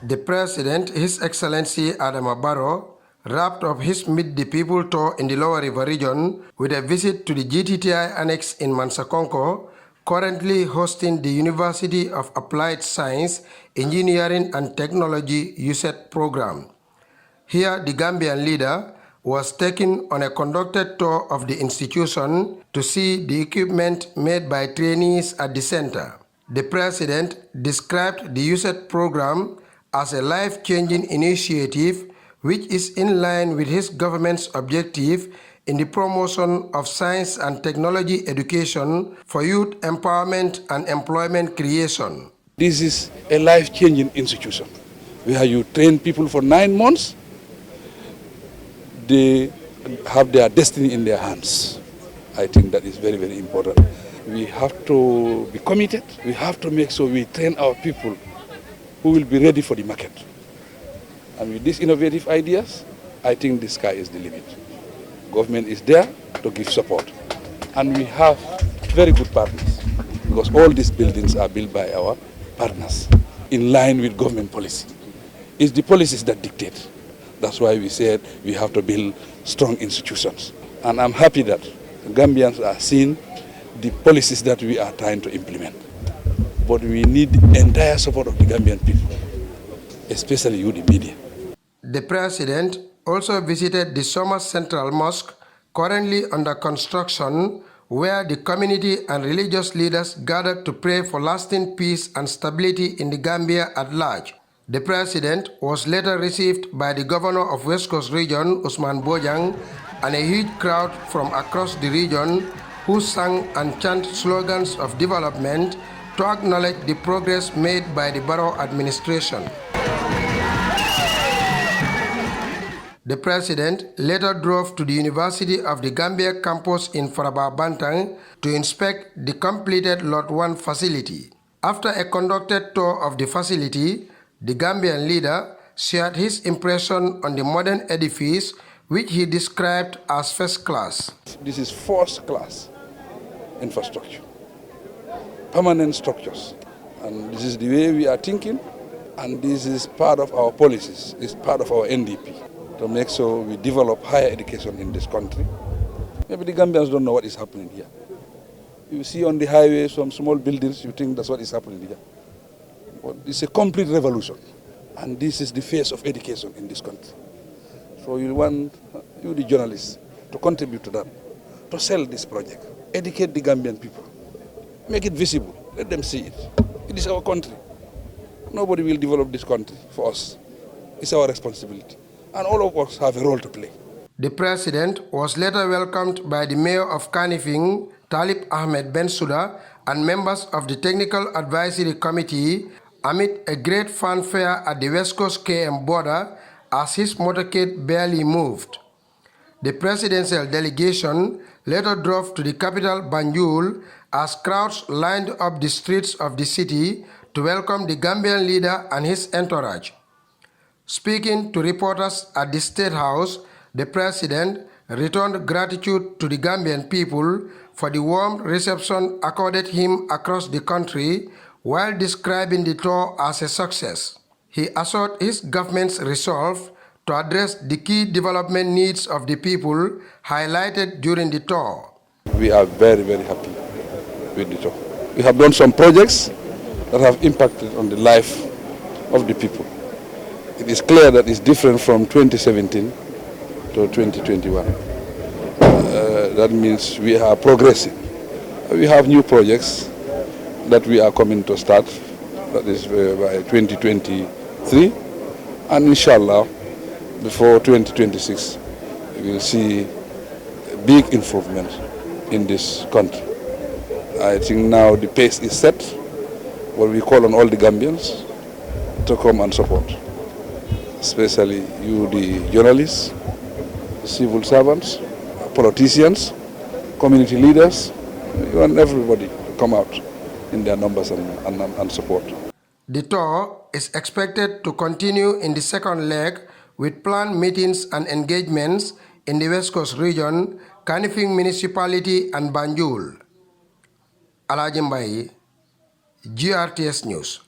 The President, His Excellency Adama Barrow, wrapped up his Meet the People tour in the Lower River region with a visit to the GTTI Annex in Mansakonko, currently hosting the University of Applied Science, Engineering and Technology USET program. Here, the Gambian leader was taken on a conducted tour of the institution to see the equipment made by trainees at the center. The President described the USET program as a life-changing initiative which is in line with his government's objective in the promotion of science and technology education for youth empowerment and employment creation. This is a life-changing institution where you train people for 9 months. They have their destiny in their hands. I think that is very, very important. We have to be committed. We have to make sure we train our people who will be ready for the market. And with these innovative ideas, I think the sky is the limit. Government is there to give support. And we have very good partners because all these buildings are built by our partners in line with government policy. It's the policies that dictate. That's why we said we have to build strong institutions. And I'm happy that Gambians are seeing the policies that we are trying to implement. But we need the entire support of the Gambian people, especially you, the media. The President also visited the Somers Central Mosque, currently under construction, where the community and religious leaders gathered to pray for lasting peace and stability in the Gambia at large. The President was later received by the Governor of West Coast Region, Usman Bojang, and a huge crowd from across the region who sang and chanted slogans of development to acknowledge the progress made by the Barrow administration. The President later drove to the University of the Gambia campus in Faraba Bantang to inspect the completed Lot 1 facility. After a conducted tour of the facility, the Gambian leader shared his impression on the modern edifice, which he described as first class. This is first class infrastructure, permanent structures. And this is the way we are thinking, and this is part of our policies, it's part of our NDP, to make sure we develop higher education in this country. Maybe the Gambians don't know what is happening here. You see on the highway some small buildings, you think that's what is happening here. But it's a complete revolution, and this is the face of education in this country. So you want you, the journalists, to contribute to that, to sell this project, educate the Gambian people, make it visible, let them see it. It is our country. Nobody will develop this country for us. It's our responsibility, and all of us have a role to play. The President was later welcomed by the Mayor of Kanifing, Talib Ahmed Bensouda, and members of the Technical Advisory Committee amid a great fanfare at the West Coast KM border as his motorcade barely moved. The presidential delegation later drove to the capital Banjul as crowds lined up the streets of the city to welcome the Gambian leader and his entourage. Speaking to reporters at the State House, the President returned gratitude to the Gambian people for the warm reception accorded him across the country while describing the tour as a success. He assured his government's resolve to address the key development needs of the people highlighted during the tour. We are very, very happy with the tour. We have done some projects that have impacted on the life of the people. It is clear that it's different from 2017 to 2021. That means we are progressing. We have new projects that we are coming to start, that is by 2023, and inshallah before 2026 we will see big improvement in this country. I think now the pace is set, what we call on all the Gambians to come and support, especially you, the journalists, civil servants, politicians, community leaders. We want everybody to come out in their numbers and support. The tour is expected to continue in the second leg with planned meetings and engagements in the West Coast region, Kanifing Municipality and Banjul. Alhaji Mbaye, GRTS News.